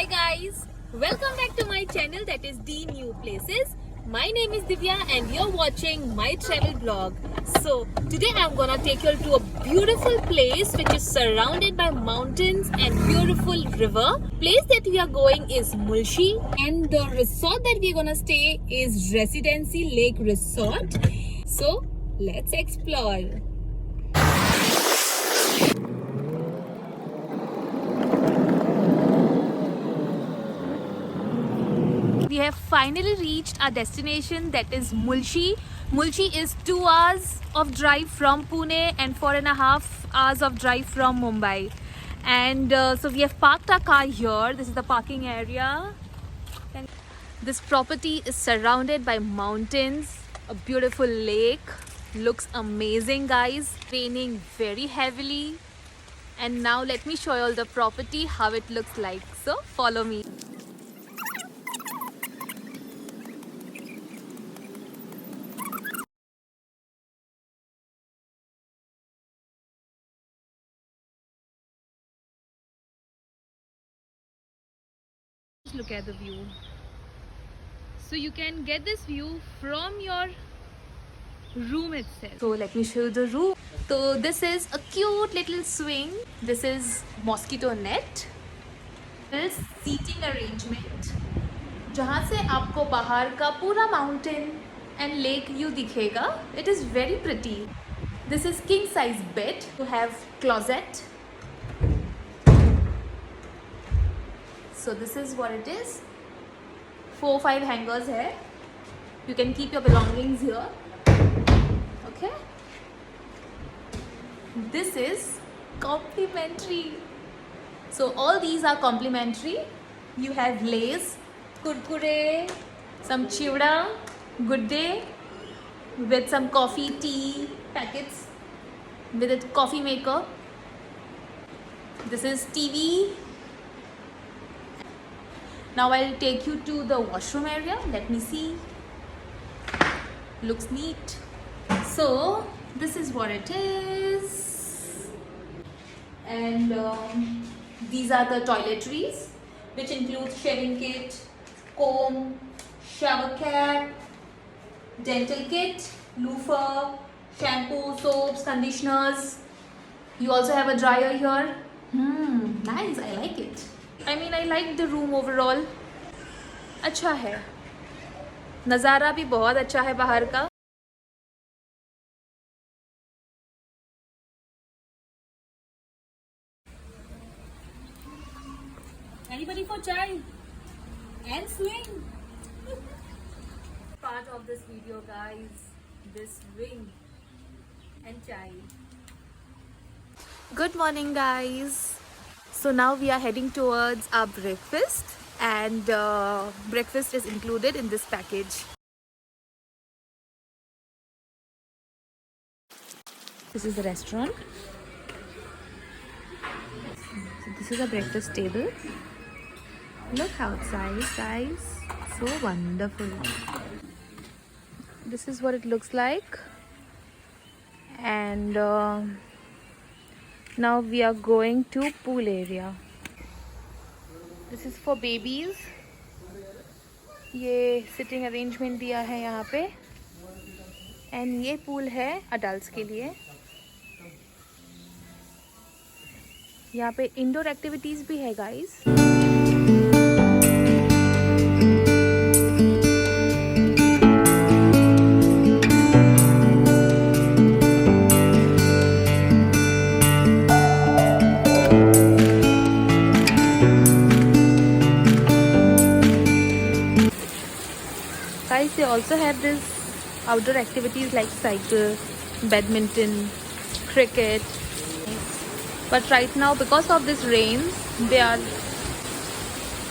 Hi guys, welcome back to my channel that is D New Places. My name is Divya and you're watching my travel blog. So today I'm gonna take you to a beautiful place which is surrounded by mountains and beautiful river. Place that we are going is Mulshi and the resort that we're gonna stay is Residency Lake Resort. So let's explore. We have finally reached our destination, that is Mulshi. Mulshi is 2 hours of drive from Pune and 4.5 hours of drive from Mumbai. And so we have parked our car here. This is the parking area. And this property is surrounded by mountains, a beautiful lake. Looks amazing, guys. Raining very heavily. And now let me show you all the property, how it looks like. So follow me. Look at the view. So you can get this view from your room itself. So let me show you the room. So this is a cute little swing. This is mosquito net. This seating arrangement जहाँ से आपको बाहर का पूरा mountain and lake view दिखेगा. It is very pretty. This is king size bed. You have closet. So this is what it is. 4-5 hangers here. You can keep your belongings here. Okay. This is complimentary. So all these are complimentary. You have Lays, Kurkure, some chivda, Good Day, with some coffee, tea packets, with a coffee maker. This is TV. Now I'll take you to the washroom area. Let me see. Looks neat. So this is what it is. And these are the toiletries, which include shaving kit, comb, shower cap, dental kit, loofah, shampoo, soaps, conditioners. You also have a dryer here. Nice, I like it. I mean, I like the room overall. अच्छा है. नज़ारा भी बहुत अच्छा है बाहर का. Anybody for chai and swing? Part of this video, guys. This swing and chai. Good morning, guys. So now we are heading towards our breakfast, and breakfast is included in this package. This is the restaurant. So this is a breakfast table. Look outside, guys. So wonderful. This is what it looks like. And now we are going to pool area. This is for babies. ये sitting arrangement दिया है यहाँ पे. And ये pool है adults के लिए. यहाँ पे indoor activities भी है, guys. They also have this outdoor activities like cycle, badminton, cricket. But right now, because of this rain, they are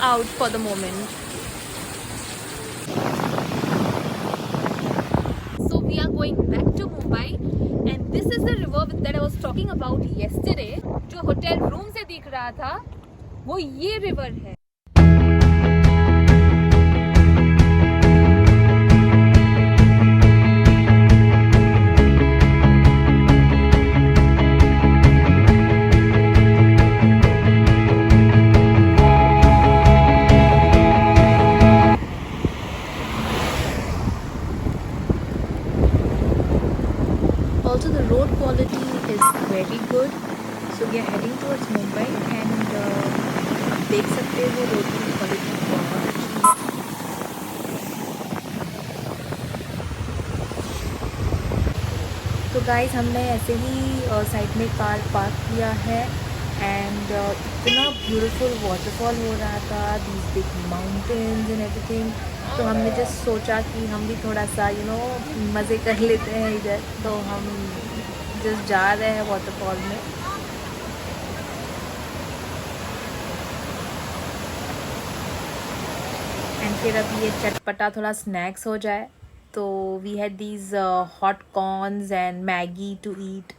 out for the moment. So we are going back to Mumbai, and this is the river that I was talking about yesterday. जो hotel room से दिख रहा था, वो ये river है. देख सकते हो रोड की क्वालिटी बहुत अच्छी है। तो गाइस हमने ऐसे ही साइड में कार पार्क किया है एंड इतना ब्यूटीफुल वाटरफॉल हो रहा था, these big mountains and everything. तो हमने जस्ट सोचा कि हम भी थोड़ा सा मज़े कर लेते हैं इधर, तो हम जस्ट जा रहे हैं वाटरफॉल में। एंड फिर अभी ये चटपटा थोड़ा स्नैक्स हो जाए, तो we had these hot corns and Maggi to eat.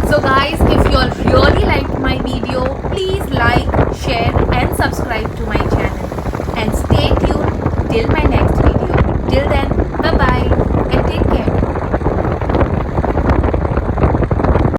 So guys, if you all really liked my video, please like, share